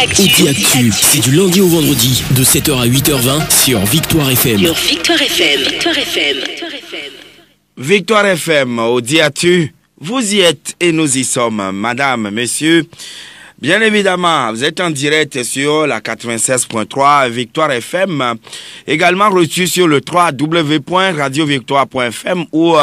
Audi Actu, c'est du lundi au vendredi de 7h à 8h20 sur Victoire FM. Victoire FM, Audi Actu, vous y êtes et nous y sommes, madame, messieurs. Bien évidemment, vous êtes en direct sur la 96.3 Victoire FM, également reçu sur le www.radiovictoire.fm où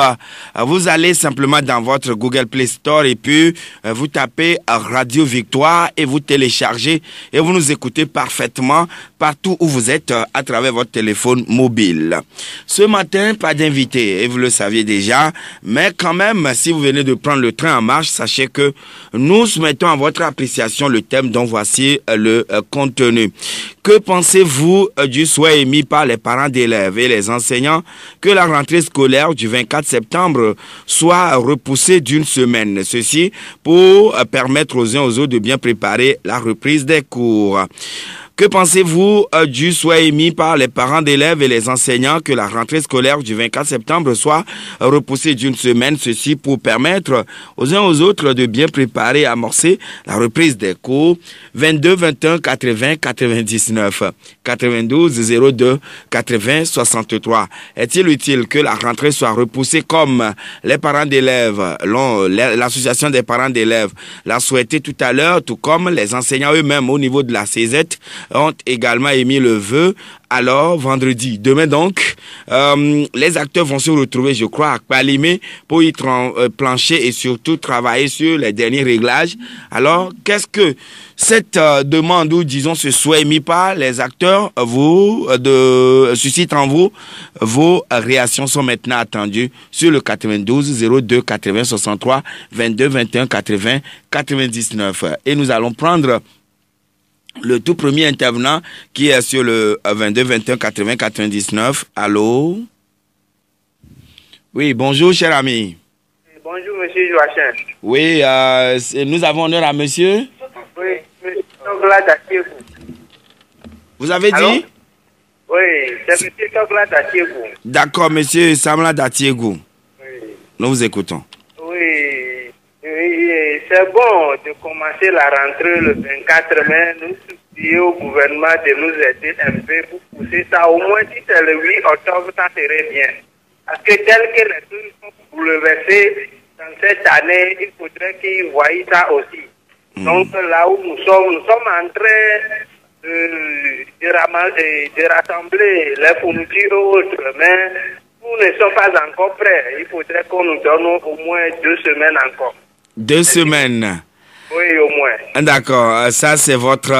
vous allez simplement dans votre Google Play Store et puis vous tapez Radio Victoire et vous téléchargez et vous nous écoutez parfaitement partout où vous êtes à travers votre téléphone mobile. Ce matin, pas d'invité et vous le saviez déjà, mais quand même, si vous venez de prendre le train en marche, sachez que nous soumettons à votre appréciation le thème dont voici le contenu. Que pensez-vous du souhait émis par les parents d'élèves et les enseignants que la rentrée scolaire du 24 septembre soit repoussée d'une semaine? Ceci pour permettre aux uns aux autres de bien préparer la reprise des cours. Que pensez-vous du souhait émis par les parents d'élèves et les enseignants que la rentrée scolaire du 24 septembre soit repoussée d'une semaine, ceci pour permettre aux uns aux autres de bien préparer et amorcer la reprise des cours? 22 21 80 99 92 02 80 63. Est-il utile que la rentrée soit repoussée comme les parents d'élèves, l'association des parents d'élèves l'a souhaité tout à l'heure, tout comme les enseignants eux-mêmes au niveau de la CZ ont également émis le vœu? Alors, vendredi, demain donc, les acteurs vont se retrouver, je crois, à Palimé pour y plancher et surtout travailler sur les derniers réglages. Alors, qu'est-ce que cette demande ou, disons, ce souhait émis par les acteurs suscite en vous? Vos réactions sont maintenant attendues sur le 92 02 80 63 22 21 80 99. Et nous allons prendre le tout premier intervenant qui est sur le 22 21 80 99. Allô? Oui, bonjour, cher ami. Bonjour, monsieur Joachim. Oui, nous avons honneur à monsieur. Oui, monsieur Togla d'Atiegou. Vous avez dit? Oui, c'est monsieur Togla d'Atiegou. D'accord, monsieur Samla d'Atiegou. Oui. Nous vous écoutons. Oui, c'est bon de commencer la rentrée le 24 mai. Nous supplions au gouvernement de nous aider un peu pour pousser ça. Au moins, si c'est le 8 octobre, ça serait bien. Parce que tel que les trucs sont bouleversés dans cette année, il faudrait qu'ils voient ça aussi. Donc là où nous sommes en train de rassembler les fournitures autres, mais nous ne sommes pas encore prêts. Il faudrait qu'on nous donne au moins 2 semaines encore. 2 semaines. Oui, au moins. D'accord, ça c'est votre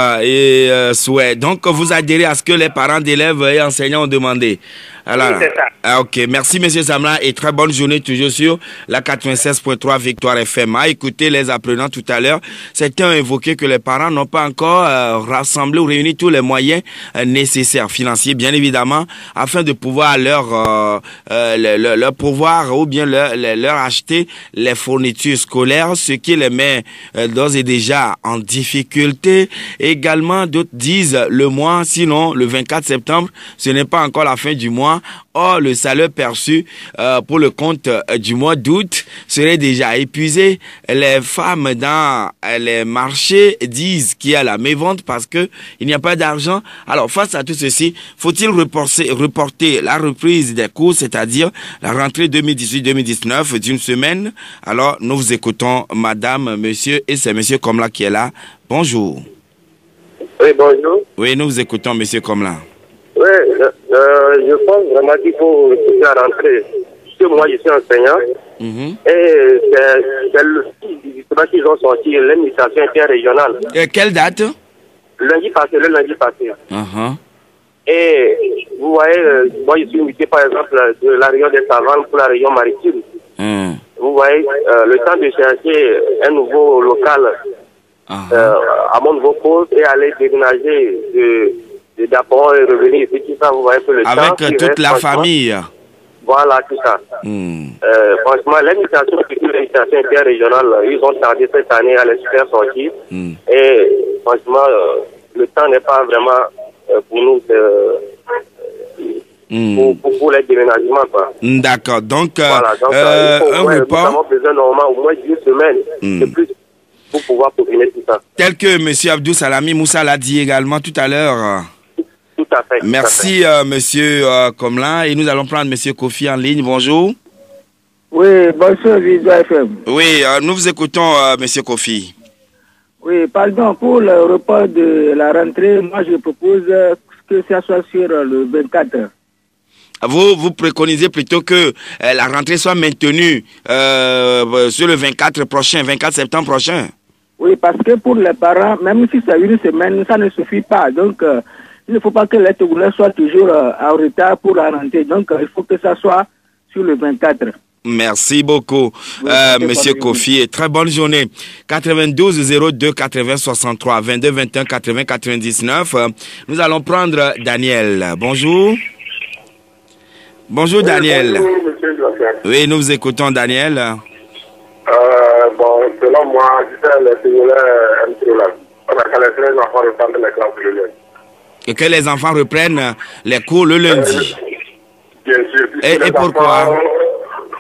souhait. Donc vous adhérez à ce que les parents d'élèves et enseignants ont demandé. Alors, oui, c'est ça. Ok, merci monsieur Samla et très bonne journée toujours sur la 96.3 Victoire FM. Écoutez les apprenants tout à l'heure, certains ont évoqué que les parents n'ont pas encore rassemblé ou réuni tous les moyens nécessaires, financiers bien évidemment, afin de pouvoir leur pouvoir ou bien leur acheter les fournitures scolaires, ce qui les met d'ores et déjà en difficulté. Également, d'autres disent le mois, sinon le 24 septembre, ce n'est pas encore la fin du mois. Or, le salaire perçu pour le compte du mois d'août serait déjà épuisé. Les femmes dans les marchés disent qu'il y a la mévente parce que il n'y a pas d'argent. Alors, face à tout ceci, faut-il reporter la reprise des cours, c'est-à-dire la rentrée 2018-2019 d'une semaine? Alors, nous vous écoutons, madame, monsieur, et c'est monsieur Komla qui est là. Bonjour. Oui, bonjour. Oui, nous vous écoutons, monsieur Komla. Oui, je pense vraiment qu'il faut repousser la rentrée. Parce que moi, je suis enseignant. Et c'est le justement qu'ils ont sorti l'administration interrégionale. Quelle date? Le lundi passé. Et vous voyez, moi, je suis invité, par exemple, de la région des Savanes pour la région maritime. Vous voyez, le temps de chercher un nouveau local à mon nouveau poste et aller déménager d'abord et revenir ici, tout ça, vous voyez que le temps... Avec toute la famille. Voilà, tout ça. Franchement, l'administration interrégionale, ils ont tardé cette année à les faire sortir. Et franchement, le temps n'est pas vraiment pour nous pour les déménagements. D'accord. Donc, voilà, donc un report... Nous avons besoin normalement au moins d'une semaine de plus. pour pouvoir peaufiner tout ça. Tel que M. Abdou Salami Moussa l'a dit également tout à l'heure. Tout à fait. Merci, Monsieur Komlan. Et nous allons prendre Monsieur Kofi en ligne. Bonjour. Oui, bonjour, Visa FM. Oui, nous vous écoutons, Monsieur Kofi. Oui, pardon, pour le report de la rentrée, moi je propose que ça soit sur le 24. Vous préconisez plutôt que la rentrée soit maintenue sur le 24 septembre prochain. Oui, parce que pour les parents, même si c'est une semaine, ça ne suffit pas. Donc, il ne faut pas que les Togolais soient toujours en retard pour la rentrée. Donc, il faut que ça soit sur le 24. Merci beaucoup, Monsieur Kofi, et très bonne journée. 92 02 80 63 22 21 80 99. Nous allons prendre Daniel. Bonjour. Bonjour, Daniel. Bonjour, monsieur Joseph. Oui, nous vous écoutons, Daniel. Bon, selon moi, les Togolais aiment trop la vie. On a qu'à laisser les enfants reprendre les classes le lundi. Et que les enfants reprennent les cours le lundi. Bien sûr. Et pourquoi?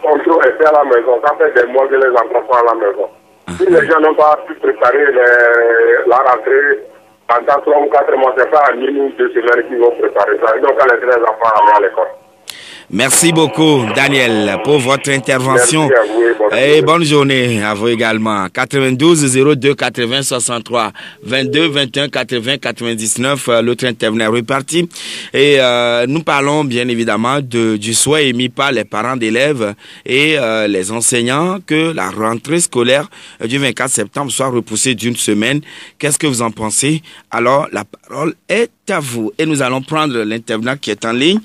On peut rester à la maison. Ça fait des mois que les enfants sont à la maison. Si les gens n'ont pas pu préparer la rentrée pendant 3 ou 4 mois, c'est pas à 1 ou 2 semaines qu'ils vont préparer ça. Donc, on laisser les enfants aller à l'école. Merci beaucoup, Daniel, pour votre intervention. Merci à vous et bonne journée à vous également. 92 02 80 63 22 21 80 99, l'autre intervenant est reparti. Et nous parlons bien évidemment du souhait émis par les parents d'élèves et les enseignants que la rentrée scolaire du 24 septembre soit repoussée d'une semaine. Qu'est-ce que vous en pensez? Alors, la parole est à vous. Et nous allons prendre l'intervenant qui est en ligne.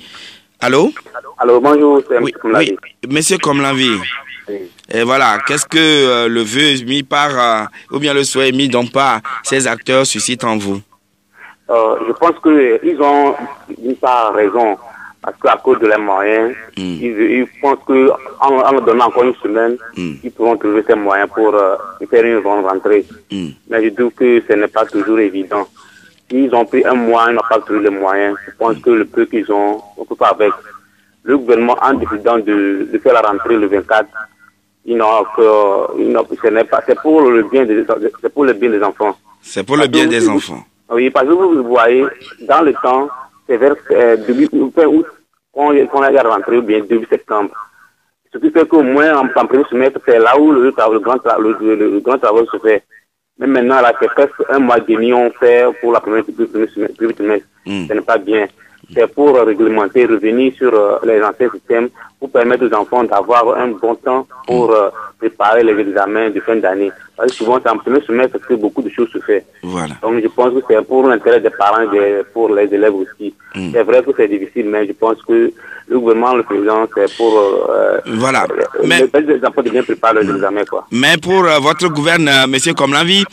Allô? Allô, bonjour, c'est oui, M. Komlanvi. Oui, Monsieur Komlanvi. Oui. Et voilà, qu'est-ce que le vœu mis par, ou bien le souhait mis donc par ces acteurs suscite en vous? Je pense qu'ils ont d'une part raison, parce qu'à cause de leurs moyens, ils pensent qu'en leur donnant encore une semaine, ils pourront trouver ces moyens pour faire une bonne rentrée. Mais je trouve que ce n'est pas toujours évident. Ils ont pris un mois, ils n'ont pas trouvé les moyens. Je pense que le peu qu'ils ont, on peut pas avec. Le gouvernement, en décidant de faire la rentrée le 24, c'est pour le bien des enfants. C'est pour le bien des enfants. Oui, parce que vous voyez, dans le temps, c'est vers fin août qu'on a la rentrée, ou bien début septembre. Ce qui fait qu'au moins, en premier semestre, c'est là où le grand travail se fait. Mais maintenant, là, c'est presque un mois et demi on fait pour la première trimestre. Ce n'est pas bien. C'est pour réglementer, revenir sur les anciens systèmes pour permettre aux enfants d'avoir un bon temps pour préparer les examens de fin d'année. Parce que souvent, c'est en premier semestre que beaucoup de choses se font. Voilà. Donc, je pense que c'est pour l'intérêt des parents et pour les élèves aussi. C'est vrai que c'est difficile, mais je pense que le gouvernement, le président, c'est pour voilà. les enfants de bien préparer les examens, quoi. Mais pour votre gouverneur, Monsieur Komlanvi,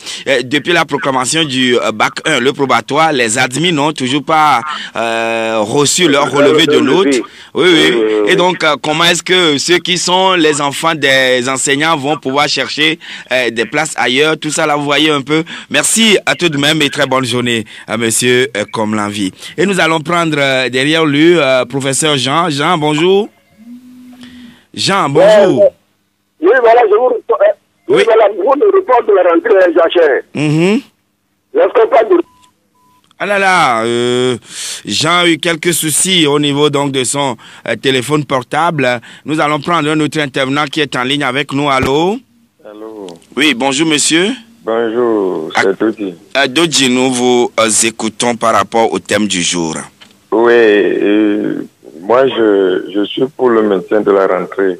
depuis la proclamation du Bac 1, le probatoire, les admis n'ont toujours pas reçu leur relevé de notes. Oui. Et donc, comment est-ce que ceux qui sont les enfants des enseignants vont pouvoir chercher des places ailleurs? Tout ça, là, vous voyez un peu. Merci à tout de même et très bonne journée à Monsieur Komlanvi. Et nous allons prendre derrière lui professeur Jean. Jean, bonjour. Jean, bonjour. Oui, voilà, je vous réponds. Oui, voilà, pour le report de la rentrée, Jachin. Est-ce qu'on parle de... Ah là là, Jean a eu quelques soucis au niveau donc de son téléphone portable. Nous allons prendre un autre intervenant qui est en ligne avec nous. Allô? Allô? Oui, bonjour monsieur. Bonjour, c'est Dodji. Dodji, nous vous écoutons par rapport au thème du jour. Oui, moi je suis pour le maintien de la rentrée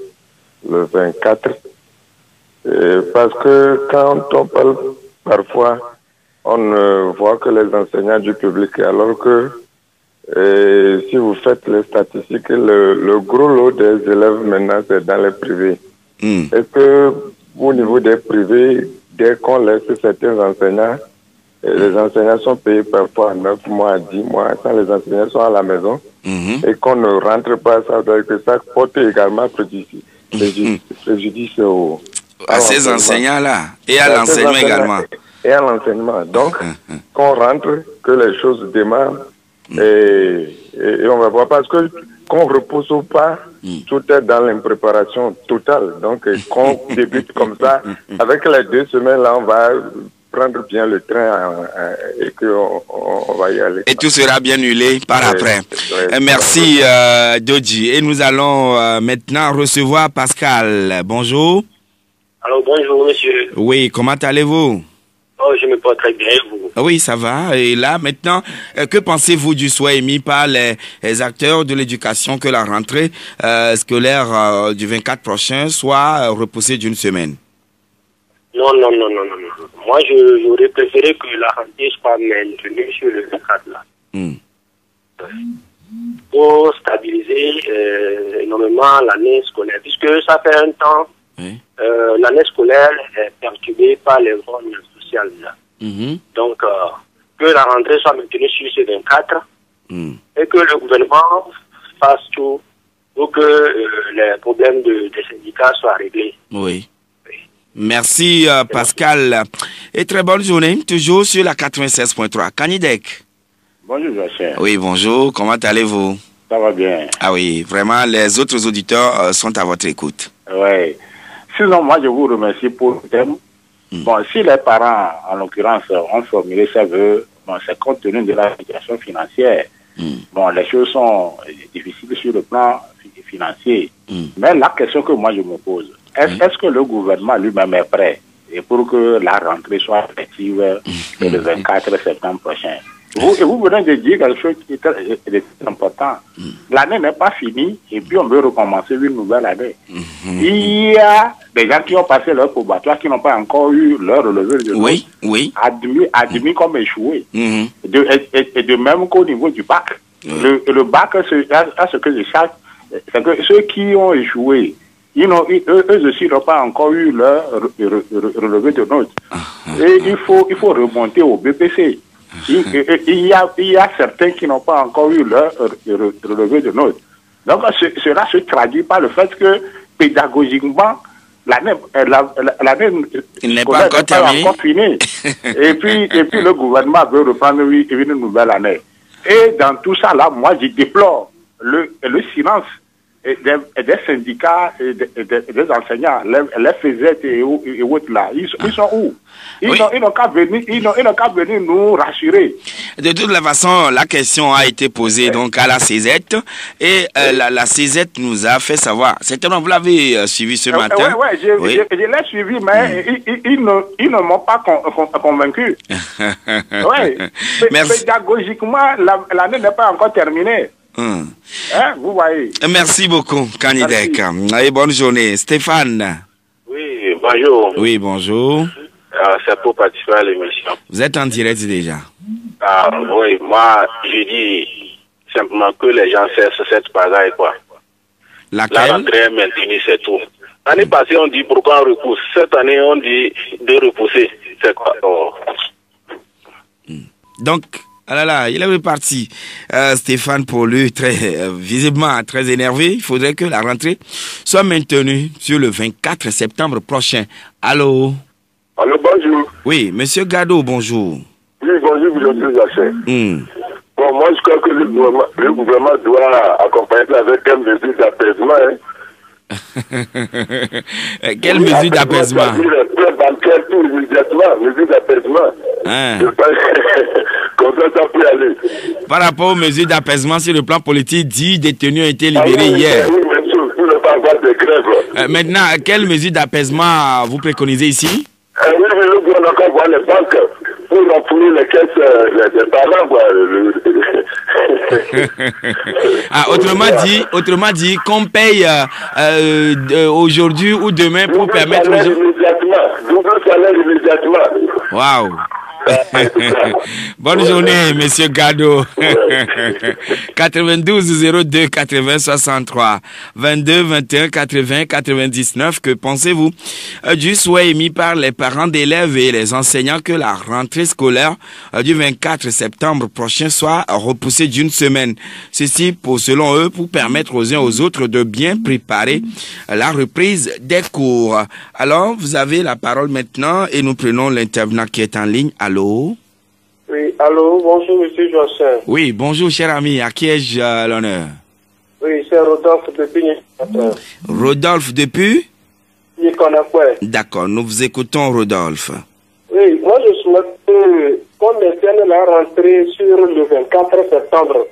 le 24. Parce que quand on parle parfois, on voit que les enseignants du public, alors que si vous faites les statistiques, le gros lot des élèves maintenant c'est dans les privés. Est-ce que au niveau des privés, dès qu'on laisse certains enseignants, les enseignants sont payés parfois à 9 mois, à 10 mois, quand les enseignants sont à la maison, et qu'on ne rentre pas, ça veut dire que ça porte également préjudice à ces enseignants-là, et à l'enseignement également. Et à l'enseignement. Donc, qu'on rentre, que les choses démarrent, et on va voir. Parce que qu'on repousse ou pas, tout est dans l'impréparation totale. Donc, qu'on débute comme ça, avec les 2 semaines, là, on va prendre bien le train et qu'on va y aller. Et tout sera bien huilé par après. Merci, Dodji. Et nous allons maintenant recevoir Pascal. Bonjour. Alors, bonjour, monsieur. Oui, comment allez-vous? Oh, je me porte très bien, vous. Oui, ça va. Et là, maintenant, que pensez-vous du souhait émis par les acteurs de l'éducation que la rentrée scolaire du 24 prochain soit repoussée d'1 semaine? Non. Moi, j'aurais préféré que la rentrée soit maintenue sur le 24 là. Pour stabiliser énormément l'année scolaire. Puisque ça fait un temps, l'année scolaire est perturbée par les zones sociales là. Donc, que la rentrée soit maintenue sur ce 24 et que le gouvernement fasse tout pour que les problèmes des syndicats soient réglés. Oui. Merci Pascal. Et très bonne journée, toujours sur la 96.3. Kanidek. Bonjour, Joachim. Oui, bonjour. Comment allez-vous? Ça va bien. Ah oui, vraiment, les autres auditeurs sont à votre écoute. Oui. Sinon, moi, je vous remercie pour le thème. Bon, si les parents, en l'occurrence, ont formulé ces vœux, bon, c'est compte tenu de la situation financière. Bon, les choses sont difficiles sur le plan financier. Mais la question que moi, je me pose, est-ce que le gouvernement lui-même est prêt et pour que la rentrée soit effective le 24 septembre prochain? Vous venez de dire quelque chose qui est très important. L'année n'est pas finie et puis on veut recommencer une nouvelle année. Il y a des gens qui ont passé leur probatoire qui n'ont pas encore eu leur relevé de notes, admis comme échoué. Et de même qu'au niveau du bac. Le bac, à ce que je sache, c'est que ceux qui ont échoué, eux aussi n'ont pas encore eu leur relevé de notes. Et il faut remonter au BPC. Il y a certains qui n'ont pas encore eu leur relevé de notes. Donc cela se traduit par le fait que pédagogiquement, l'année n'est pas encore finie. et puis le gouvernement veut reprendre une nouvelle année. Et dans tout ça là, moi je déplore le silence des syndicats et des enseignants, les FESET et autres là, ils sont où? Ils n'ont qu'à venir nous rassurer. De toute la façon, la question a été posée donc à la CZ et la CZ nous a fait savoir. Certainement, vous l'avez suivi ce matin. Oui, je l'ai suivi, mais ils ne m'ont pas convaincu. Pédagogiquement, l'année n'est pas encore terminée. Vous voyez. Merci beaucoup, Kanidek. Et bonne journée. Stéphane. Oui, bonjour. Oui, bonjour. C'est pour participer à l'émission. Vous êtes en direct déjà. Oui, moi, je dis simplement que les gens cessent cette bagaille, quoi. Laquelle? La rentrée est maintenue, c'est tout. L'année passée, on dit pourquoi on repousse. Cette année, on dit de repousser. C'est quoi? Donc, ah là là, il est reparti. Stéphane, pour lui, visiblement très énervé. Il faudrait que la rentrée soit maintenue sur le 24 septembre prochain. Allô? Allô, bonjour. Oui, monsieur Gado, bonjour. Oui, bonjour, monsieur Jachin. Bon, moi, je crois que le gouvernement doit accompagner avec quelle mesure d'apaisement. Quelle mesure d'apaisement? Mesure d'apaisement. Comme ça peut aller. Par rapport aux mesures d'apaisement sur le plan politique, 10 détenus ont été libérés hier. Oui, monsieur, vous ne pas avoir de grève. Maintenant, quelle mesure d'apaisement vous préconisez ici? Oui, le gouvernement doit voir les banques pour renflouer les caisses des parents. Autrement dit, qu'on paye aujourd'hui ou demain pour permettre aux gens... Waouh. Bonne journée, monsieur Gado. 92 02 80 63 22 21 80 99. Que pensez-vous du souhait émis par les parents d'élèves et les enseignants que la rentrée scolaire du 24 septembre prochain soit repoussée d'1 semaine? Ceci, selon eux, pour permettre aux uns aux autres de bien préparer la reprise des cours. Alors, vous avez la parole maintenant et nous prenons l'intervenant qui est en ligne. Allô? Oui, allô, bonjour, monsieur Joachim. Oui, bonjour, cher ami. À qui ai-je l'honneur? Oui, c'est Rodolphe depuis. Rodolphe depuis? Nikonakwe. D'accord, nous vous écoutons, Rodolphe. Oui, moi je souhaite qu'on maintienne la rentrée sur le 24 septembre.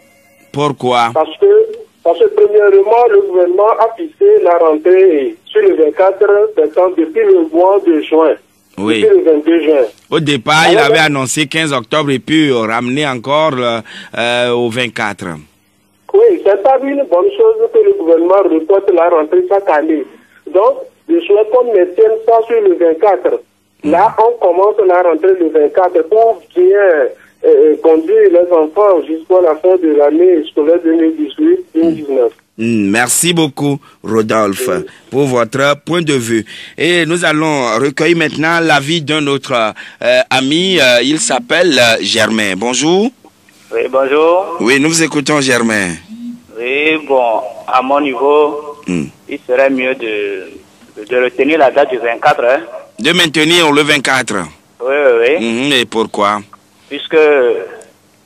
Pourquoi? Parce que premièrement, le gouvernement a fixé la rentrée sur le 24 septembre depuis le mois de juin. Oui. Depuis le 22 juin. Au départ, il avait annoncé 15 octobre et puis ramené encore au 24. Oui, c'est pas une bonne chose que le gouvernement reporte la rentrée chaque année. Donc, je souhaite qu'on maintienne ça sur le 24. Là, on commence la rentrée le 24 pour bien conduire les enfants jusqu'à la fin de l'année scolaire 2018-2019. Merci beaucoup, Rodolphe, pour votre point de vue. Et nous allons recueillir maintenant l'avis d'un autre ami. Il s'appelle Germain. Bonjour. Oui, bonjour. Oui, nous vous écoutons, Germain. Oui, bon, à mon niveau, il serait mieux de retenir la date du 24. Hein. De maintenir le 24. Oui, oui. Et pourquoi? Puisque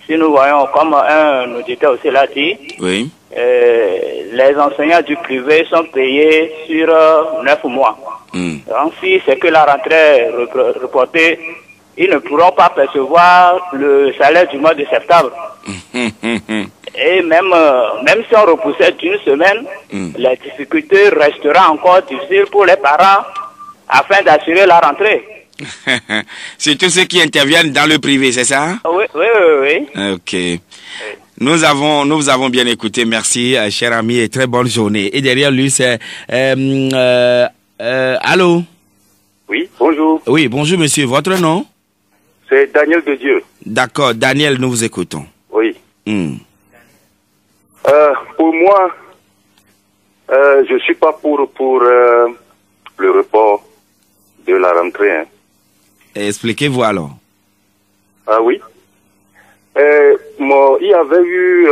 si nous voyons, comme un auditeur aussi l'a dit, oui. Les enseignants du privé sont payés sur 9 mois. Donc si c'est que la rentrée est reportée, ils ne pourront pas percevoir le salaire du mois de septembre. Et même si on repoussait d'une semaine, la difficulté restera encore difficile pour les parents afin d'assurer la rentrée. C'est tous ceux qui interviennent dans le privé, c'est ça? Oui, oui, oui, oui. Ok. Nous vous avons bien écouté, merci, cher ami, et très bonne journée. Et derrière lui, c'est... allô? Oui, bonjour. Oui, bonjour monsieur, votre nom? C'est Daniel de Dieu. D'accord, Daniel, nous vous écoutons. Oui. Pour moi, je ne suis pas pour le report de la rentrée. Hein. Expliquez-vous alors. Ah oui. Il y avait eu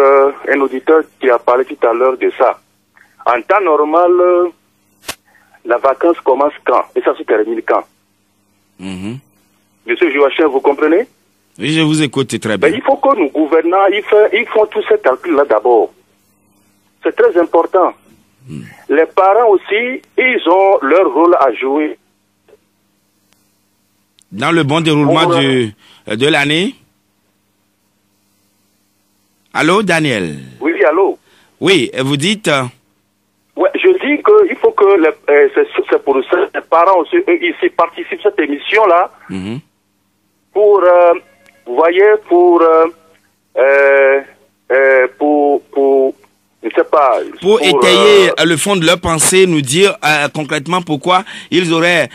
un auditeur qui a parlé tout à l'heure de ça. En temps normal, la vacance commence quand? Et ça se termine quand? Monsieur Joachim, vous comprenez? Oui, je vous écoute, c'est très bien. Mais il faut que nos gouvernants, ils font tous ces calculs-là d'abord. C'est très important. Les parents aussi, ils ont leur rôle à jouer. Dans le bon déroulement de l'année? Allô, Daniel? Oui, allô? Oui, vous dites... Ouais, je dis qu'il faut que c'est pour ça, les parents aussi, eux, ils participent à cette émission-là pour, vous voyez, pour je sais pas... Pour étayer le fond de leur pensée, nous dire concrètement pourquoi ils auraient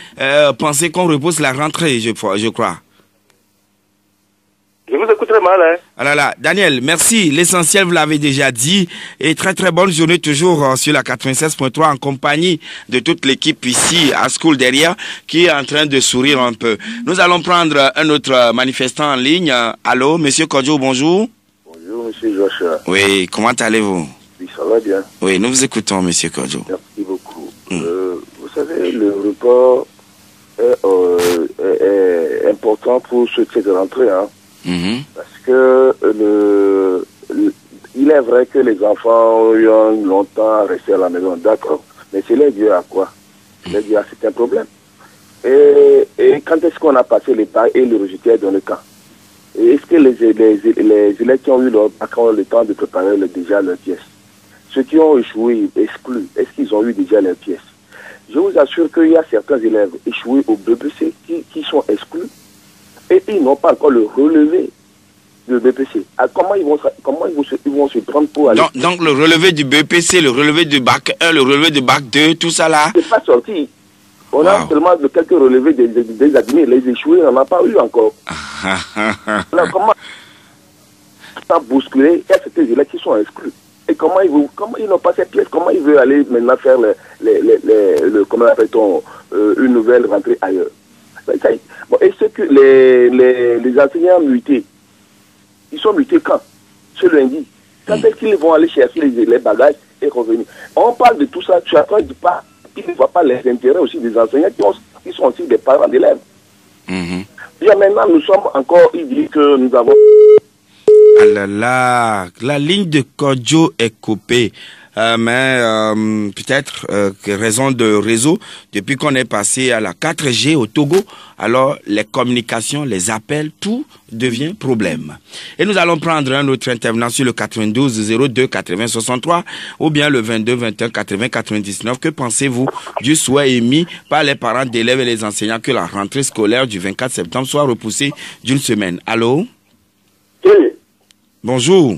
pensé qu'on repousse la rentrée, je crois. Je vous écoute très mal, hein. Alors là, Daniel, merci. L'essentiel, vous l'avez déjà dit. Et très très bonne journée toujours sur la 96.3 en compagnie de toute l'équipe ici à School derrière qui est en train de sourire un peu. Nous allons prendre un autre manifestant en ligne. Allô, monsieur Kodjo, bonjour. Bonjour, monsieur Joshua. Oui, comment allez-vous? Oui, ça va bien. Oui, nous vous écoutons, monsieur Kodjo. Merci beaucoup. Vous savez, le report est important pour ce qui est de rentrée, hein. Parce que il est vrai que les enfants ont longtemps resté à la maison, d'accord, mais c'est les dû à quoi? C'est dû à certains problèmes. Et quand est-ce qu'on a passé l'état et le rejeté dans le camp? Est-ce que les élèves qui ont eu le temps de préparer déjà leurs pièces? Ceux qui ont échoué, exclus, est-ce qu'ils ont eu déjà leurs pièces? Je vous assure qu'il y a certains élèves échoués au BPC qui sont exclus et ils n'ont pas encore le relevé du BPC. Comment ils vont se prendre pour aller... Donc le relevé du BPC, le relevé du bac 1, le relevé du bac 2, tout ça là... C'est pas sorti. On a seulement quelques relevés des admis. Les échoués, on n'en a pas eu encore. Alors, comment ça bousculer? Il y a certains élèves qui sont exclus. Et comment ils n'ont pas cette pièce? Comment ils veulent aller maintenant faire comment appelle-t-on, une nouvelle rentrée ailleurs? Bon, et ce que les enseignants mutés, ils sont mutés quand? Ce lundi. Quand est-ce qu'ils vont aller chercher les bagages et revenir? On parle de tout ça, tu as pas dit pas, ils ne voient pas les intérêts aussi des enseignants qui sont aussi des parents d'élèves. Bien maintenant, nous sommes encore, il dit que nous avons... Ah là là, la ligne de Kodjo est coupée. Mais peut-être raison de réseau, depuis qu'on est passé à la 4G au Togo, alors les communications, les appels, tout devient problème. Et nous allons prendre un autre intervenant sur le 92 02 80 63 ou bien le 22 21 80 99. Que pensez-vous du souhait émis par les parents d'élèves et les enseignants que la rentrée scolaire du 24 septembre soit repoussée d'une semaine? Allô? Oui. Bonjour.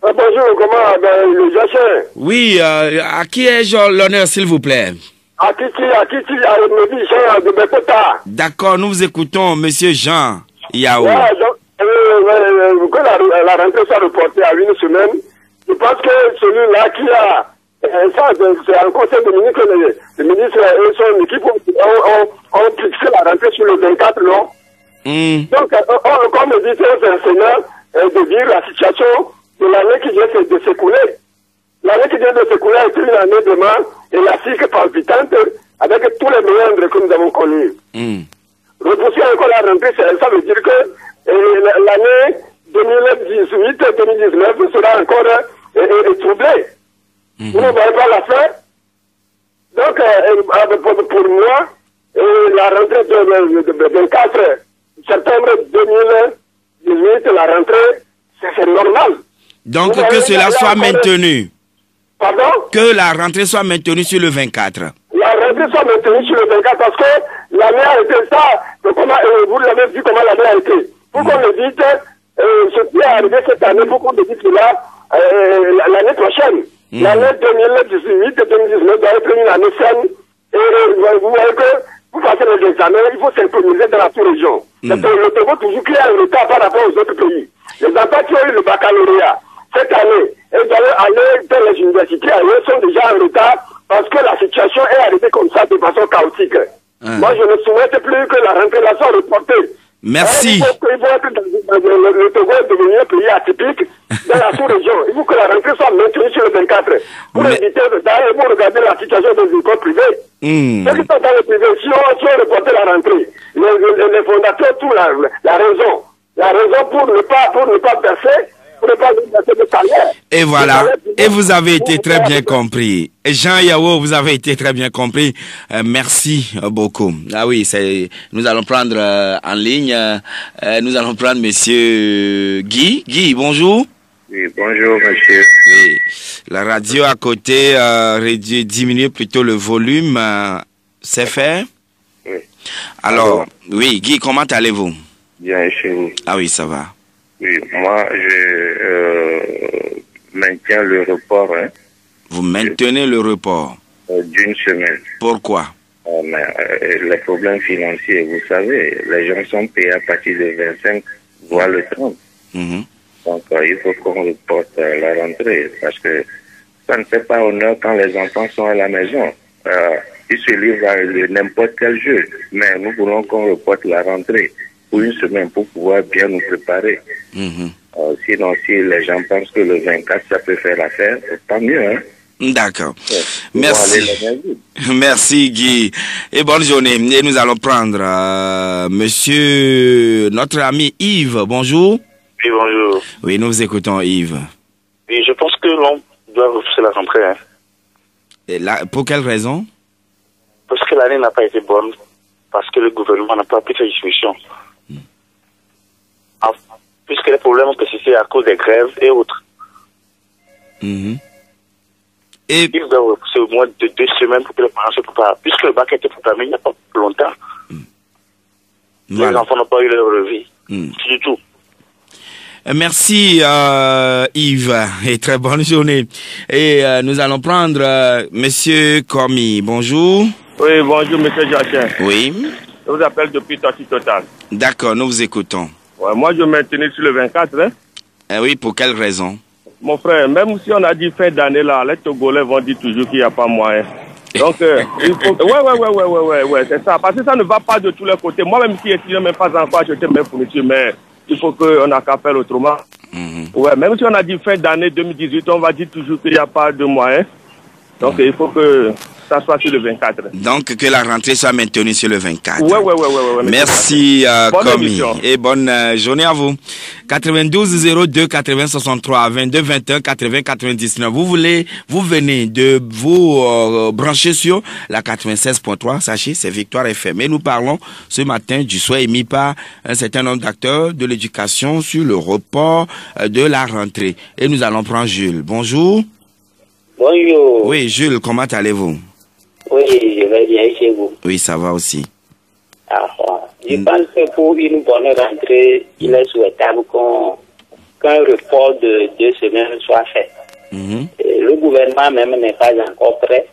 Bonjour, comment le Jachin? Oui, à qui ai-je l'honneur, s'il vous plaît? À qui Jean de Bekota. D'accord, nous vous écoutons, monsieur Jean Yao. Ouais, que la rentrée soit reportée à une semaine, je pense que celui-là qui a... ça, c'est un conseil de ministre, le ministre et son équipe ont fixé la rentrée sur le 24, non? Donc, comme me dit ces enseignants, de dire la situation de l'année qui vient de s'écouler. L'année qui vient de s'écouler est une année de mort élastique palpitante avec tous les méandres que nous avons connus. Repousser encore la rentrée, ça veut dire que l'année 2018-2019 sera encore troublée. Vous ne voyez pas la fin. Donc, pour moi, la rentrée de 24 septembre 2018, la rentrée, c'est normal. Donc, que cela soit maintenu. Pardon? Que la rentrée soit maintenue sur le 24. La rentrée soit maintenue sur le 24 parce que l'année a été ça. Vous l'avez vu comment l'année a été. Pour qu'on le dise, ce qui est arrivé cette année, pour qu'on le dise là, l'année prochaine. L'année 2018-2019 doit être une année saine. Et vous voyez que pour passer les examens, il faut synchroniser dans la sous-région. Le Togo toujours qui a un retard par rapport aux autres pays. Les enfants qui ont eu le baccalauréat cette année et doivent aller dans les universités ailleurs sont déjà en retard parce que la situation est arrivée comme ça de façon chaotique. Moi, je ne souhaite plus que la rentrée là soit reportée. Merci. Il faut être le Togo est devenu un pays atypique dans la sous-région. Il faut que la rentrée soit maintenue sur le 24 pour éviter d'aller pour regarder la situation des écoles privées. Ceux qui sont dans le privé, si on reporté la rentrée, les fondateurs, tout la raison. La raison pour ne pas verser, pour ne pas verser de salaire. Et voilà. Et vous avez été très bien compris. Jean Yao, vous avez été très bien compris. Merci beaucoup. Ah oui, nous allons prendre en ligne, nous allons prendre monsieur Guy. Guy, bonjour. Oui, bonjour monsieur. Oui. La radio à côté, diminuer plutôt le volume, c'est fait? Oui. Alors, oui, Guy, comment allez-vous? Bien, chez vous. Ah oui, ça va. Oui, moi, je maintiens le report. Hein. Vous maintenez le report? D'une semaine. Pourquoi? Les problèmes financiers, vous savez, les gens sont payés à partir de 25, voire le 30. Donc, il faut qu'on reporte la rentrée, parce que ça ne fait pas honneur quand les enfants sont à la maison. Ils se livrent à n'importe quel jeu, mais nous voulons qu'on reporte la rentrée pour une semaine pour pouvoir bien nous préparer. Sinon, si les gens pensent que le 24, ça peut faire l'affaire, tant mieux, hein. D'accord. Merci. Merci Guy. Et bonne journée. Et nous allons prendre notre ami Yves. Bonjour. Oui, bonjour. Oui, nous vous écoutons Yves. Oui, je pense que l'on doit repousser la rentrée. Hein. Et là, pour quelle raison? Parce que l'année n'a pas été bonne. Parce que le gouvernement n'a pas pris ses dispositions. Puisque les problèmes ont persisté à cause des grèves et autres. Et ils doivent repousser au moins de 2 semaines pour que les parents se préparent. Puisque le bac a été programmé il n'y a pas longtemps. Les enfants n'ont pas eu leur revue. Du tout. Merci Yves et très bonne journée. Et nous allons prendre Monsieur Komi. Bonjour. Oui, bonjour Monsieur Jachin. Oui. Je vous appelle depuis Torti Total. D'accord, nous vous écoutons. Ouais, moi je maintenais sur le 24. Hein? Oui, pour quelle raison? Mon frère, même si on a dit fin d'année là, les Togolais vont dire toujours qu'il n'y a pas moyen. Donc, il faut... Ouais, c'est ça. Parce que ça ne va pas de tous les côtés. Moi-même qui étudiant, même pas encore acheté mes fournitures, mais il faut qu'on n'a qu'à faire autrement. Ouais, même si on a dit fin d'année 2018, on va dire toujours qu'il n'y a pas de moyens. Donc, il faut que ça soit sur le 24. Donc, que la rentrée soit maintenue sur le 24. Ouais. Merci, bonne Komi. émission. Et bonne journée à vous. 92 02 80 63 22 21 80 99. Vous venez de vous brancher sur la 96.3. Sachez, c'est Victoire FM. Et nous parlons ce matin du souhait émis par un certain nombre d'acteurs de l'éducation sur le report de la rentrée. Et nous allons prendre Jules. Bonjour. Bonjour. Oui, Jules, comment allez-vous? Oui, je vais bien chez vous. Oui, ça va aussi. Je pense que pour une bonne rentrée, il est souhaitable qu'un report de 2 semaines soit fait. Le gouvernement même n'est pas encore prêt.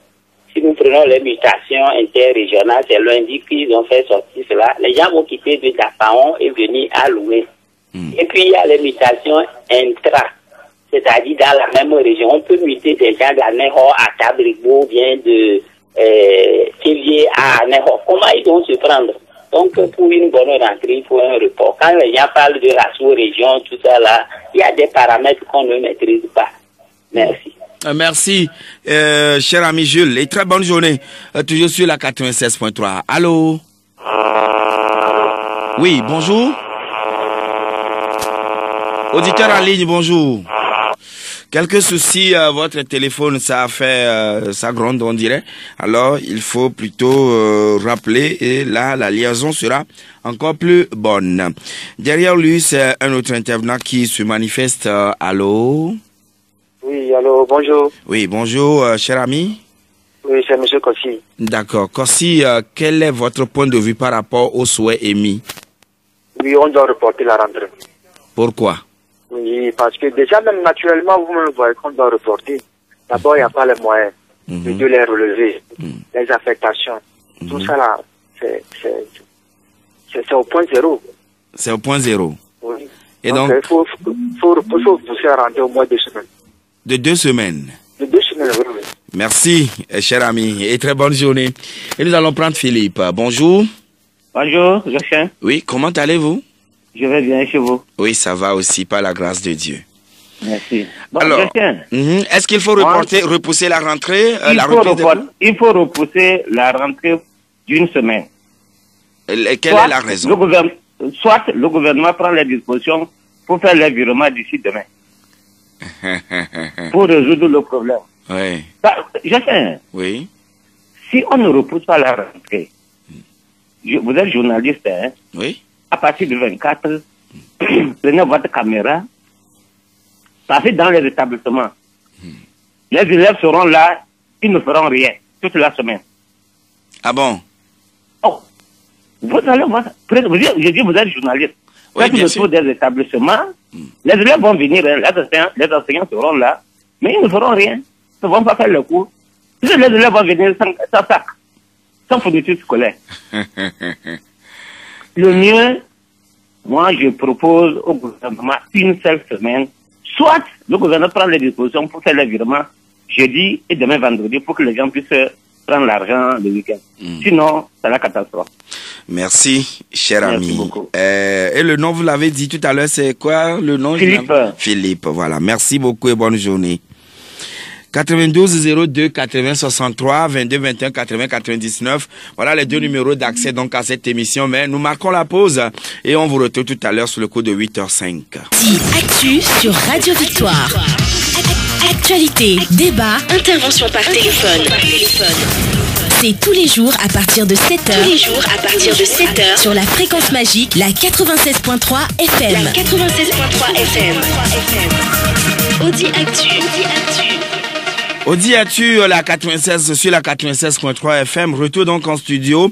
Si nous prenons les mutations interrégionales, c'est lundi qu'ils ont fait sortir cela. Les gens vont quitter de Dapaon et venir à Loué. Et puis il y a les mutations intra. C'est-à-dire dans la même région, on peut muter des gens d'Aného à Tabrigo, bien de Kélié à Aného. Comment ils vont se prendre? Donc pour une bonne rentrée, il faut un report. Quand les gens parlent de la sous-région, tout ça là, il y a des paramètres qu'on ne maîtrise pas. Merci. Merci, cher ami Jules, et très bonne journée. Toujours sur la 96.3. Allô? Oui, bonjour. Auditeur en ligne, bonjour. Quelques soucis, votre téléphone, ça a fait, ça gronde, on dirait. Alors, il faut plutôt rappeler et là, la liaison sera encore plus bonne. Derrière lui, c'est un autre intervenant qui se manifeste. Allô? Oui, allô, bonjour. Oui, bonjour, cher ami. Oui, c'est M. Kossi. D'accord. Kossi, quel est votre point de vue par rapport au souhait émis? Oui, on doit reporter la rentrée. Pourquoi? Oui, parce que déjà, même naturellement, vous-même voyez qu'on doit reporter. D'abord, il n'y a pas les moyens de les relever, les affectations. Tout ça là, c'est au point zéro. C'est au point zéro. Oui. Et donc, il faut pousser à rentrer au moins 2 semaines. De 2 semaines? De 2 semaines, oui. Merci, cher ami, et très bonne journée. Et nous allons prendre Philippe. Bonjour. Bonjour, Joachim. Oui, comment allez-vous? Je vais bien chez vous. Oui, ça va aussi, par la grâce de Dieu. Merci. Bon, alors, est-ce qu'il faut repousser la rentrée? Il faut repousser la rentrée d'une semaine. Quelle est la raison? Soit le gouvernement prend les dispositions pour faire les virements d'ici demain. Pour résoudre le problème. Oui. Joachim. Oui. Si on ne repousse pas la rentrée, vous êtes journaliste, hein? Oui. À partir du 24, prenez votre caméra, passez dans les établissements. Les élèves seront là, ils ne feront rien toute la semaine. Ah bon? Oh, vous allez voir, je dis vous êtes journaliste. Oui, faites le tour des établissements, les élèves vont venir, les enseignants seront là, mais ils ne feront rien. Ils ne vont pas faire le cours. Les élèves vont venir sans sac, sans fourniture scolaire. Le mieux, moi, je propose au gouvernement une seule semaine. Soit le gouvernement prend les dispositions pour faire les virements jeudi et demain vendredi pour que les gens puissent prendre l'argent le week-end. Sinon, c'est la catastrophe. Merci, cher ami. Merci beaucoup. Et le nom, vous l'avez dit tout à l'heure, c'est quoi le nom? Philippe. Philippe, voilà. Merci beaucoup et bonne journée. 92 02 80 63 22 21 80 99. Voilà les 2 numéros d'accès donc à cette émission. Mais nous marquons la pause et on vous retrouve tout à l'heure sur le coup de 8h05. Actu sur Radio Victoire. Actualité, débat, intervention par téléphone. C'est tous les jours à partir de 7h. Tous les jours à partir de 7h sur la fréquence magique, la 96.3 FM. La 96.3 FM. Audi Actu. Audi Actu, la 96 sur la 96.3 FM. Retour donc en studio.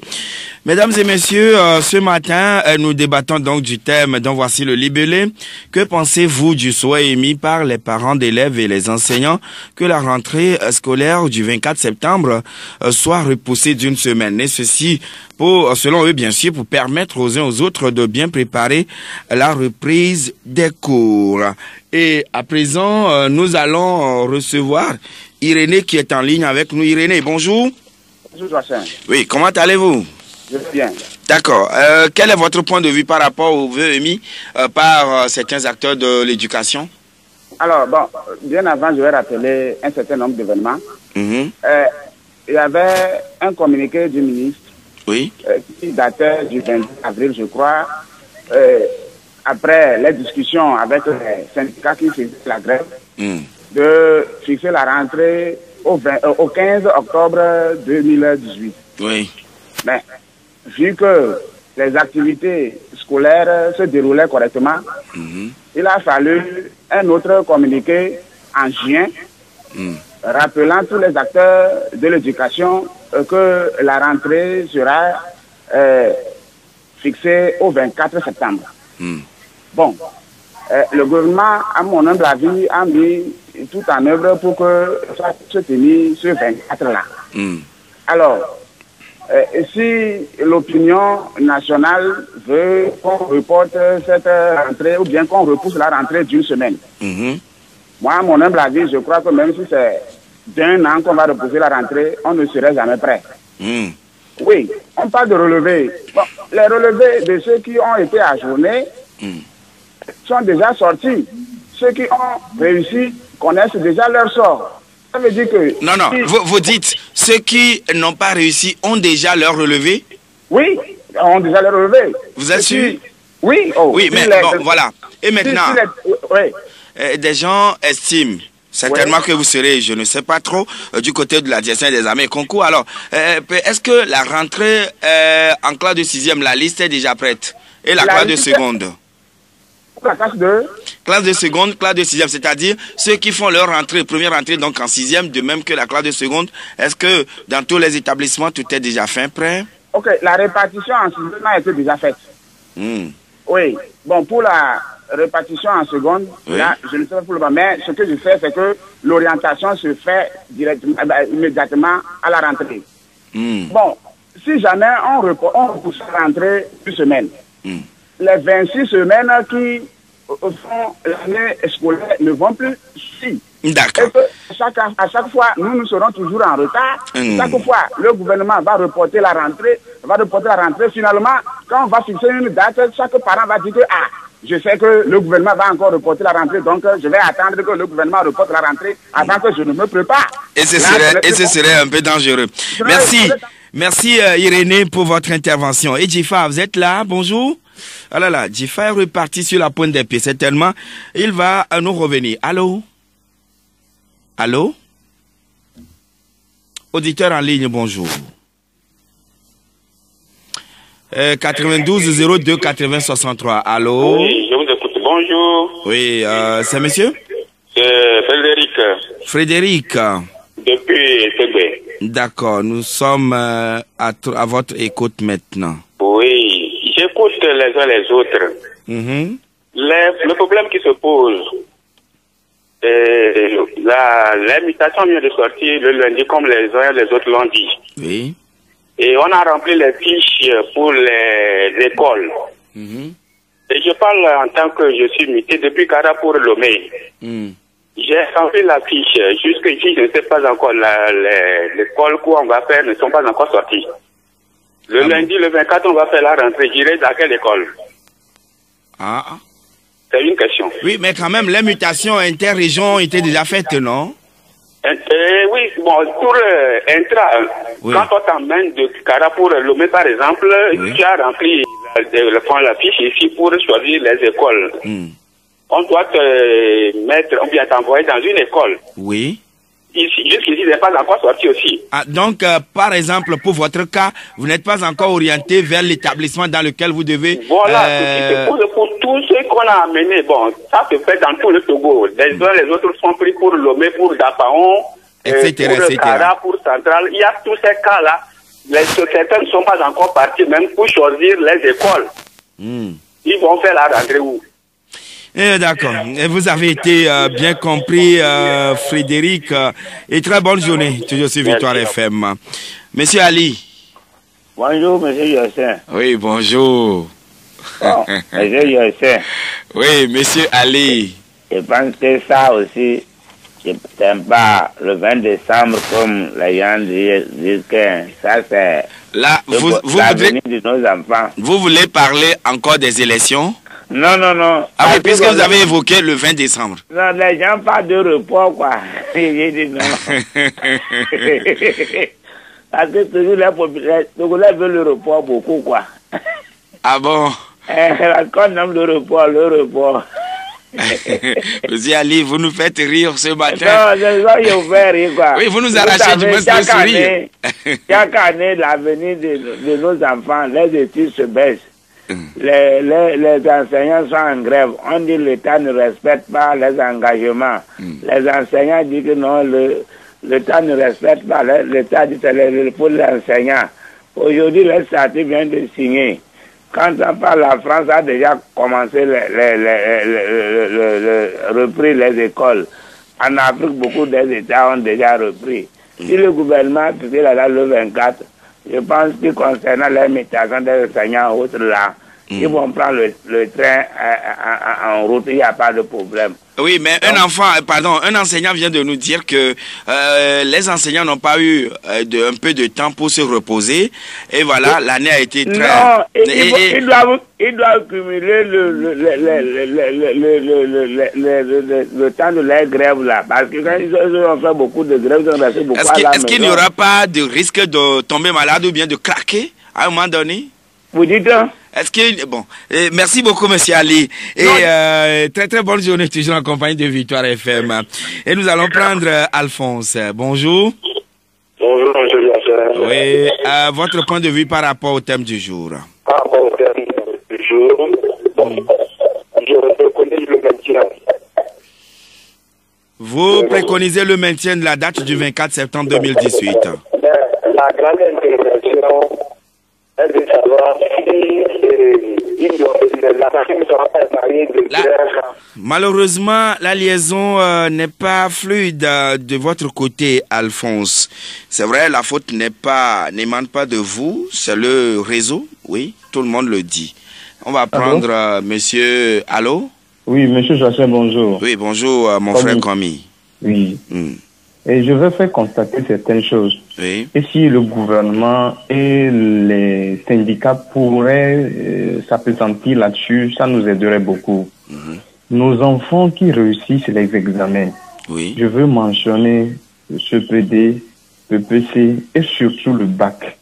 Mesdames et messieurs, ce matin, nous débattons donc du thème dont voici le libellé. Que pensez-vous du souhait émis par les parents d'élèves et les enseignants que la rentrée scolaire du 24 septembre soit repoussée d'une semaine? Et ceci, selon eux, bien sûr, pour permettre aux uns aux autres de bien préparer la reprise des cours. Et à présent, nous allons recevoir Irénée qui est en ligne avec nous. Irénée, bonjour. Bonjour, Joachim. Oui, comment allez-vous? Je vais bien. D'accord. Quel est votre point de vue par rapport aux vœux émis par certains acteurs de l'éducation? Alors, bon, bien avant, je vais rappeler un certain nombre d'événements. il y avait un communiqué du ministre qui datait du 20 avril, je crois, après les discussions avec les syndicats qui faisaient la grève, de fixer la rentrée au 15 octobre 2018. Oui. Mais vu que les activités scolaires se déroulaient correctement, il a fallu un autre communiqué en juin, rappelant tous les acteurs de l'éducation que la rentrée sera fixée au 24 septembre. Bon, le gouvernement, à mon humble avis, a mis tout en œuvre pour que ça se tenu ce 24-là. Alors, si l'opinion nationale veut qu'on reporte cette rentrée ou bien qu'on repousse la rentrée d'une semaine, moi, à mon humble avis, je crois que même si c'est d'un an qu'on va repousser la rentrée, on ne serait jamais prêt. Oui, on parle de relevés. Bon, les relevés de ceux qui ont été ajournés sont déjà sortis. Ceux qui ont réussi connaissent déjà leur sort. Ça veut dire que... Non, vous dites, ceux qui n'ont pas réussi ont déjà leur relevé? Oui, ont déjà leur relevé. Vous êtes sûr? Oui. Oui, mais bon, voilà. Et maintenant, des gens estiment certainement que vous serez, je ne sais pas trop, du côté de la direction des armées concours. Alors, est-ce que la rentrée en classe de 6e, la liste est déjà prête? Et la classe de seconde? La classe de? Classe de seconde, classe de 6e, c'est-à-dire ceux qui font leur rentrée, première rentrée donc en 6e, de même que la classe de seconde. Est-ce que dans tous les établissements, tout est déjà fait, prêt? Ok, la répartition en 6e a été déjà faite. Oui, bon, pour la répartition en seconde, là, je ne sais pas pour le moment, mais ce que je fais, c'est que l'orientation se fait directement, immédiatement à la rentrée. Bon, si jamais on repousse la rentrée une semaine, les 26 semaines qui font l'année scolaire ne vont plus si. D'accord. À chaque fois, nous serons toujours en retard. Chaque fois, le gouvernement va reporter la rentrée. Finalement, quand on va fixer une date, chaque parent va dire que je sais que le gouvernement va encore reporter la rentrée, donc je vais attendre que le gouvernement reporte la rentrée avant que je ne me prépare. Et ce serait un peu dangereux. Merci Irénée pour votre intervention. Et Djifa, vous êtes là? Bonjour. Ah là là, Djifa est reparti sur la pointe des pieds, certainement. Il va nous revenir. Allô? Allô? Auditeur en ligne, bonjour. 92 02 80 63. Allô? Oui, je vous écoute. Bonjour. Oui, c'est monsieur? C'est Frédéric. Frédéric. Depuis Tébé. D'accord, nous sommes à votre écoute maintenant. Oui, j'écoute les uns les autres. Le problème qui se pose, la mutation vient de sortir le lundi comme les uns et les autres l'ont dit. Oui. Et on a rempli les fiches pour les écoles. Et je parle en tant que je suis muté depuis Cara pour Lomé. J'ai rempli la fiche. Jusqu'ici, je ne sais pas encore. L'école qu'on va faire ne sont pas encore sorties. Le lundi, le 24, on va faire la rentrée. J'irai dans quelle école? C'est une question. Oui, mais quand même, les mutations interrégions ont été déjà faites, non? Oui, bon, pour quand on t'emmène de Cara pour Lomé, par exemple, tu as rempli la fiche ici pour choisir les écoles. On doit te mettre, on vient t'envoyer dans une école. Oui. Jusqu'ici, n'est pas encore sorti aussi. Donc, par exemple, pour votre cas, vous n'êtes pas encore orienté vers l'établissement dans lequel vous devez... Voilà, pour tous ceux qu'on a amenés, bon, ça se fait dans tout le Togo. Les uns les autres sont pris pour Lomé, pour Dapaon, pour Cara, pour Central. Il y a tous ces cas-là. Certains ne sont pas encore partis, même pour choisir les écoles. Ils vont faire la rentrée où? D'accord. Vous avez été bien compris, Frédéric. Et très bonne journée, toujours sur Victoire FM. Monsieur Ali. Bonjour, monsieur Yossin. Oui, bonjour. Bon, monsieur Yossin. Oui, monsieur Ali. Je pense que ça aussi, c'est pas le 20 décembre comme les gens disent que ça c'est... Là, vous voulez parler encore des élections? Non. Ah oui, puisque vous avez évoqué le 20 décembre. Non, les gens parlent de report, quoi. J'ai dit non. Parce que toujours les Togolais veulent le report beaucoup, quoi. Ah bon? Quand on aime le report. Monsieur Ali, vous nous faites rire ce matin. Non, c'est ça qui vous fait rire, quoi. Oui, vous nous arrachez du moins le sourire. Chaque année, l'avenir de nos enfants, les études se baissent. Les enseignants sont en grève. On dit que l'État ne respecte pas les engagements. Les enseignants disent que non, l'État ne respecte pas. L'État dit que c'est pour les enseignants. Aujourd'hui, le statut vient de signer. Quand on parle, la France a déjà commencé repris les écoles. En Afrique, beaucoup des États ont déjà repris. Si le gouvernement, puisque là, le 24, je pense que concernant les métations des enseignants autres là, ils vont prendre le train en route, il n'y a pas de problème. Oui, mais un enseignant vient de nous dire que les enseignants n'ont pas eu un peu de temps pour se reposer. Et voilà, l'année a été très... Non, ils doivent cumuler le temps de leur grève là. Parce que quand ils ont fait beaucoup de grèves, ils ont resté beaucoup à la maison. Est-ce qu'il n'y aura pas de risque de tomber malade ou bien de craquer à un moment donné? Vous dites Est-ce que... Bon, merci beaucoup, monsieur Ali. Et très très bonne journée, toujours en compagnie de Victoire FM. Et nous allons prendre Alphonse. Bonjour. Bonjour, monsieur Yasser. Oui, votre point de vue par rapport au thème du jour. Par rapport au thème du jour, je reconnais le maintien. Vous préconisez le maintien de la date du 24 septembre 2018. La grande intervention est de savoir Malheureusement, la liaison n'est pas fluide de votre côté, Alphonse. C'est vrai, la faute n'émane pas de vous, c'est le réseau, oui, tout le monde le dit. On va prendre monsieur... Allô? Oui, monsieur Joachim, bonjour. Oui, bonjour, mon frère Kwame. Oui. Et je veux faire constater certaines choses. Oui. Et si le gouvernement et les syndicats pourraient s'appesantir là-dessus, ça nous aiderait beaucoup. Nos enfants qui réussissent les examens, je veux mentionner le CPD, le PC et surtout le bac.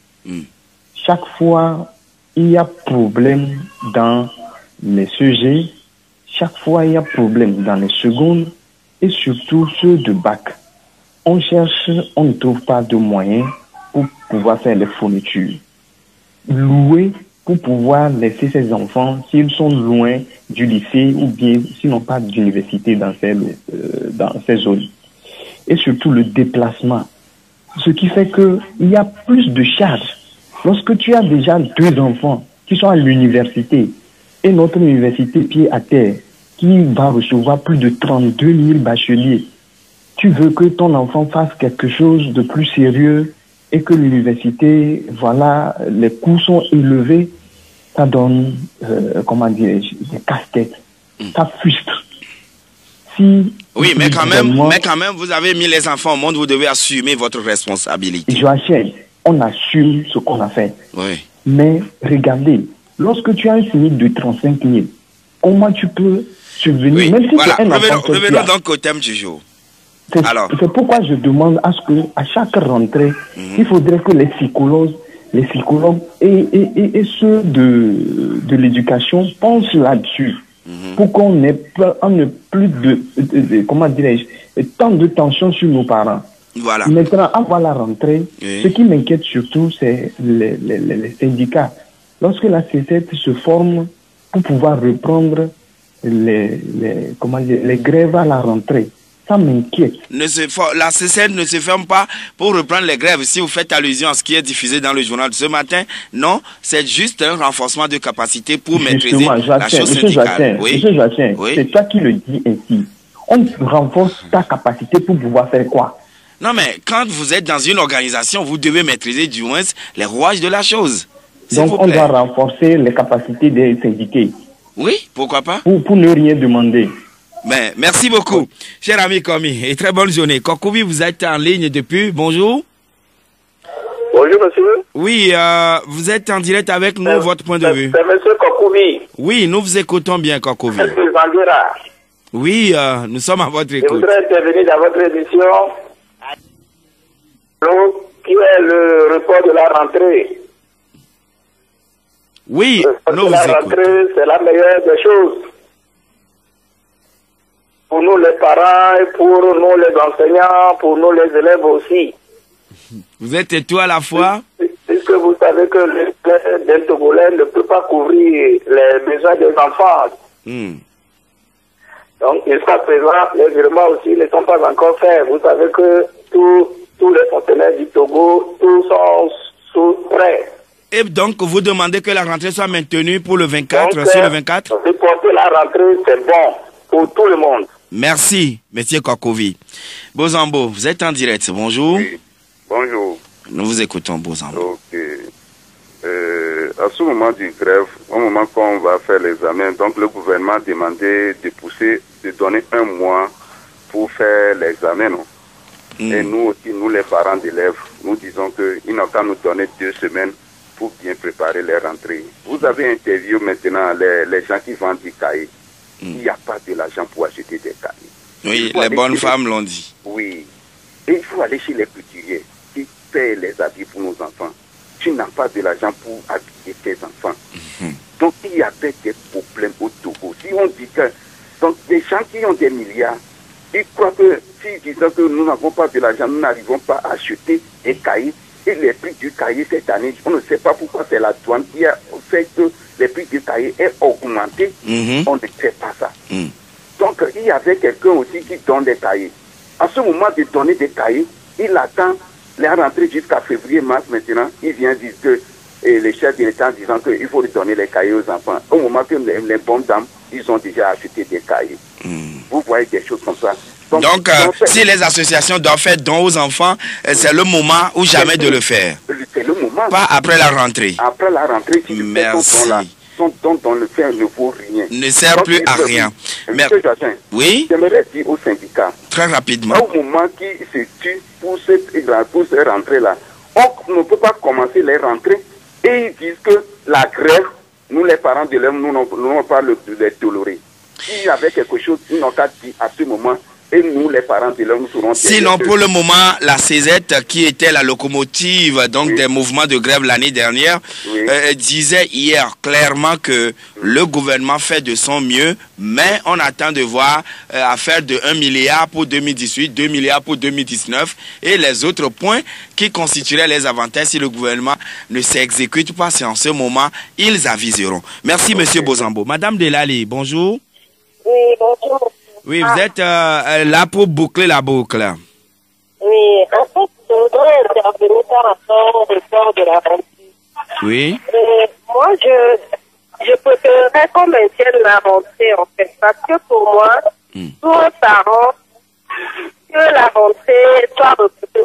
Chaque fois, il y a problème dans les sujets, chaque fois, il y a problème dans les secondes et surtout ceux de bac. On cherche, on ne trouve pas de moyens pour pouvoir faire les fournitures. Louer pour pouvoir laisser ses enfants, s'ils sont loin du lycée ou bien s'ils n'ont pas d'université dans ces zones. Et surtout le déplacement. Ce qui fait qu'il y a plus de charges. Lorsque tu as déjà 2 enfants qui sont à l'université et notre université pied à terre qui va recevoir plus de 32 000 bacheliers, tu veux que ton enfant fasse quelque chose de plus sérieux et que l'université, voilà, les coûts sont élevés, ça donne, des casse-têtes. Ça frustre. Oui, mais quand même, vous avez mis les enfants au monde, vous devez assumer votre responsabilité. Joachim, on assume ce qu'on a fait. Oui. Mais regardez, lorsque tu as un SMIC de 35 000, comment tu peux subvenir, même si voilà, c'est un enfant revenons donc au thème du jour. C'est pourquoi je demande à ce que, à chaque rentrée, il faudrait que les psychologues et ceux de l'éducation pensent là-dessus. Pour qu'on n'ait plus de tant de tension sur nos parents. Voilà. Maintenant, avant la rentrée, ce qui m'inquiète surtout, c'est les syndicats. Lorsque la C7 se forme pour pouvoir reprendre les grèves à la rentrée, ça m'inquiète. La C7 ne se ferme pas pour reprendre les grèves. Si vous faites allusion à ce qui est diffusé dans le journal de ce matin, non, c'est juste un renforcement de capacité pour maîtriser la chose syndicale. Monsieur Joachim, c'est toi qui le dis ainsi. On renforce ta capacité pour pouvoir faire quoi? Non, mais quand vous êtes dans une organisation, vous devez maîtriser du moins les rouages de la chose. Donc on doit renforcer les capacités des syndiqués. Oui, pourquoi pas? Pour ne rien demander. Ben, merci beaucoup, cher ami Komi, et très bonne journée. Kokoubi, vous êtes en ligne depuis. Bonjour. Bonjour, monsieur. Oui, vous êtes en direct avec nous, votre point de vue. C'est monsieur Kokoubi. Oui, nous vous écoutons bien, Kokoubi. Oui, nous sommes à votre écoute. Je voudrais intervenir dans votre émission. qui est le report de la rentrée. Oui, nous la rentrée, c'est la meilleure des choses. Pour nous les parents, et pour nous les enseignants, pour nous les élèves aussi. Vous êtes tout à la fois? Puisque vous savez que les Togolais ne peut pas couvrir les besoins des enfants. Donc, jusqu'à présent, les virements aussi ne sont pas encore faits. Vous savez que tous les fonctionnaires du Togo, tous sont sous prêt. Et donc, vous demandez que la rentrée soit maintenue pour le 24, donc, sur le 24? Reporter la rentrée, c'est bon pour tout le monde. Merci, M. Kokovi. Bozambo, vous êtes en direct. Bonjour. Oui. Bonjour. Nous vous écoutons, Bozambo. Ok. À ce moment du grève, au moment qu'on va faire l'examen, donc le gouvernement a demandé de donner 1 mois pour faire l'examen, non? Et nous aussi, nous les parents d'élèves, nous disons qu'ils n'ont qu'à nous donner 2 semaines pour bien préparer les rentrées. Vous avez interviewé maintenant les gens qui vendent des cahiers. Il n'y a pas de l'argent pour acheter des cahiers. Oui, les bonnes femmes l'ont dit. Oui. Et il faut aller chez les couturiers qui paient les habits pour nos enfants. Tu n'as pas de l'argent pour habiller tes enfants. Donc il y avait des problèmes au Togo. Si on dit que donc les gens qui ont des milliards, ils croient que s'ils disent que nous n'avons pas de l'argent, nous n'arrivons pas à acheter des cahiers. Et les prix du cahier cette année, on ne sait pas pourquoi c'est la douane qui a fait que les prix du cahier aient augmenté. On ne sait pas ça. Donc il y avait quelqu'un aussi qui donne des cahiers. À ce moment de donner des cahiers, il attend la rentrée jusqu'à février-mars maintenant. Il vient dire que les chefs de l'État disant qu'il faut donner les cahiers aux enfants. Au moment que les bonnes dames, ils ont déjà acheté des cahiers. Vous voyez des choses comme ça. Donc si les associations doivent faire don aux enfants, c'est le moment ou jamais de le faire. C'est le moment. Pas après la rentrée. Après la rentrée, si merci. Son don dans le faire ne vaut rien. Ne sert plus à rien. Monsieur Jacin, oui? J'aimerais dire aux syndicats. Très rapidement. Au moment qu'ils se tuent pour cette rentrée-là, on ne peut pas commencer les rentrées et ils disent que la grève, nous les parents de l'homme, nous n'avons pas les tolérer. S'il y avait quelque chose, ils n'ont qu'à dire à ce moment. Et nous, les parents de l'homme, nous serons... Sinon, pour le moment, la CZ, qui était la locomotive donc des mouvements de grève l'année dernière, disait hier clairement que le gouvernement fait de son mieux, mais on attend de voir affaire de 1 milliard pour 2018, 2 milliards pour 2019 et les autres points qui constitueraient les avantages si le gouvernement ne s'exécute pas. C'est en ce moment, ils aviseront. Merci, Monsieur Bozambo. Madame Delali, bonjour. Oui, bonjour. Oui, vous êtes là pour boucler la boucle. Oui, en fait, je voudrais intervenir par rapport au report de la rentrée. Oui. Moi, je préférerais qu'on maintienne la rentrée, en fait, parce que pour moi, tous les parents, que la rentrée soit reportée,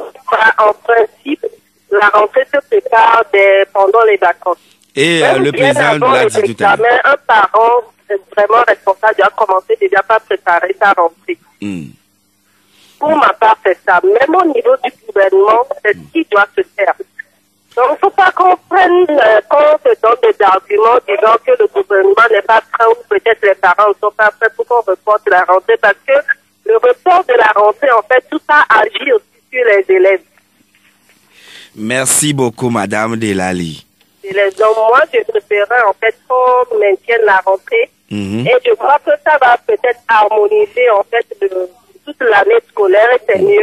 en principe, la rentrée se prépare pendant les vacances. Et le président l'a dit tout à l'heure. Un parent vraiment responsable doit commencer déjà par préparer sa rentrée. Pour ma part, c'est ça. Même au niveau du gouvernement, c'est ce qui doit se faire. Donc, il ne faut pas qu'on prenne compte des arguments disant que le gouvernement n'est pas prêt ou peut-être les parents ne sont pas prêts pour qu'on reporte la rentrée parce que le report de la rentrée, en fait, tout ça agit aussi sur les élèves. Merci beaucoup, Madame Delali. Donc, moi, je préférerais en fait qu'on maintienne la rentrée. Et je crois que ça va peut-être harmoniser en fait toute l'année scolaire et c'est mieux.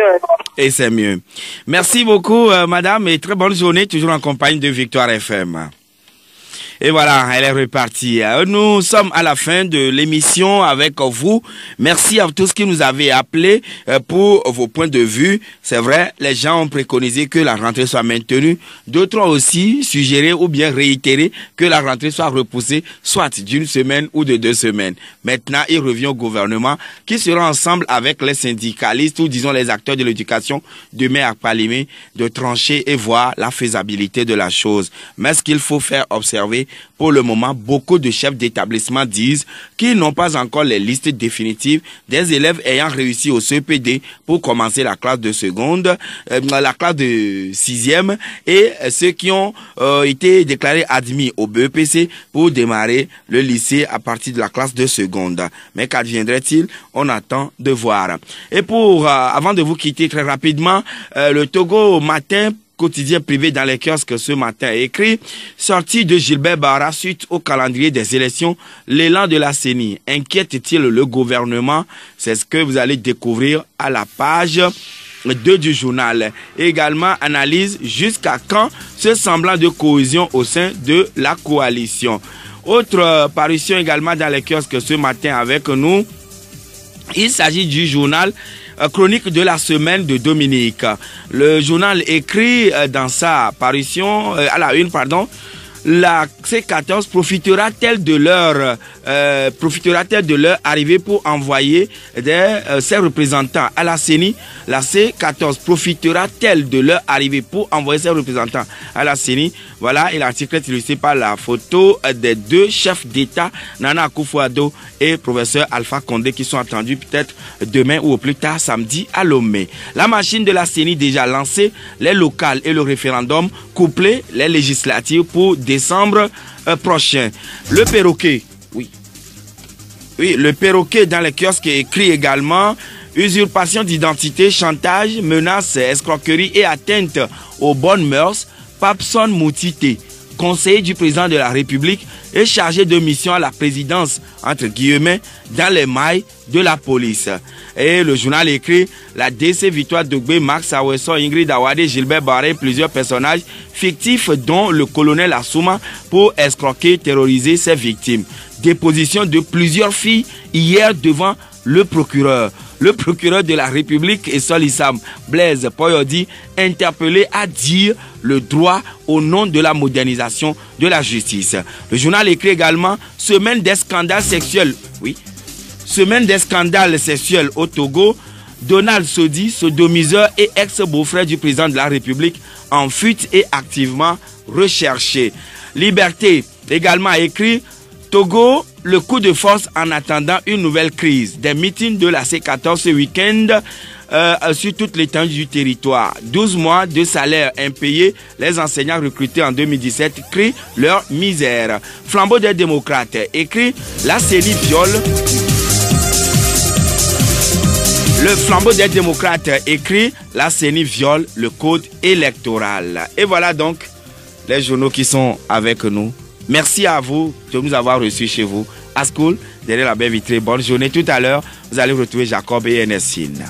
Et c'est mieux. Merci beaucoup, madame, et très bonne journée, toujours en compagnie de Victoire FM. Et voilà, elle est repartie. Nous sommes à la fin de l'émission avec vous. Merci à tous qui nous avez appelés pour vos points de vue. C'est vrai, les gens ont préconisé que la rentrée soit maintenue. D'autres ont aussi suggéré ou bien réitéré que la rentrée soit repoussée, soit d'une semaine ou de 2 semaines. Maintenant, il revient au gouvernement qui sera ensemble avec les syndicalistes ou disons les acteurs de l'éducation demain à Palimé de trancher et voir la faisabilité de la chose. Mais ce qu'il faut faire observer, pour le moment, beaucoup de chefs d'établissement disent qu'ils n'ont pas encore les listes définitives des élèves ayant réussi au CPD pour commencer la classe de seconde, la classe de 6e et ceux qui ont été déclarés admis au BEPC pour démarrer le lycée à partir de la classe de seconde. Mais qu'adviendrait-il? On attend de voir. Et avant de vous quitter très rapidement, le Togo matin quotidien privé dans les kiosques ce matin écrit « Sortie de Gilbert Bara suite au calendrier des élections, l'élan de la CENI. Inquiète-t-il le gouvernement ?» C'est ce que vous allez découvrir à la page 2 du journal. Également, analyse jusqu'à quand ce semblant de cohésion au sein de la coalition. Autre parution également dans les kiosques ce matin avec nous. Il s'agit du journal Chronique de la semaine de Dominique. Le journal écrit dans sa parution, à la une, pardon, la C14 profitera-t-elle de leur arrivée pour envoyer ses représentants à la CENI? La C14 profitera-t-elle de leur arrivée pour envoyer ses représentants à la CENI? Voilà, et l'article est illustré par la photo des deux chefs d'État, Nana Akufo-Addo et professeur Alpha Condé, qui sont attendus peut-être demain ou au plus tard samedi à Lomé. La machine de la CENI déjà lancée, les locales et le référendum, couplés les législatives pour décembre prochain. Le perroquet, oui, le perroquet dans les kiosques écrit également usurpation d'identité, chantage, menaces, escroquerie et atteinte aux bonnes mœurs. Papson Moutité, conseiller du président de la République et chargé de mission à la présidence, entre guillemets, dans les mailles de la police. Et le journal écrit la DC Victoire Dogbe, Max Aweso, Ingrid Awade, Gilbert Barré, plusieurs personnages fictifs dont le colonel Assouma pour escroquer, terroriser ses victimes. Déposition de plusieurs filles hier devant le procureur. Le procureur de la République et Solissam Blaise Poyodi interpellé à dire le droit au nom de la modernisation de la justice. Le journal écrit également semaine des scandales sexuels. Oui, semaine des scandales sexuels au Togo. Donald Sodi, sodomiseur et ex-beau-frère du président de la République, en fuite et activement recherché. Liberté également écrit Togo, le coup de force en attendant une nouvelle crise. Des meetings de la C14 ce week-end sur toute l'étendue du territoire. 12 mois de salaire impayés. Les enseignants recrutés en 2017 crient leur misère. Flambeau des démocrates écrit la CENI viole. Le flambeau des démocrates écrit la CENI viole le code électoral. Et voilà donc les journaux qui sont avec nous. Merci à vous de nous avoir reçus chez vous. À School, derrière la baie vitrée. Bonne journée. Tout à l'heure, vous allez retrouver Jacob et Ernestine.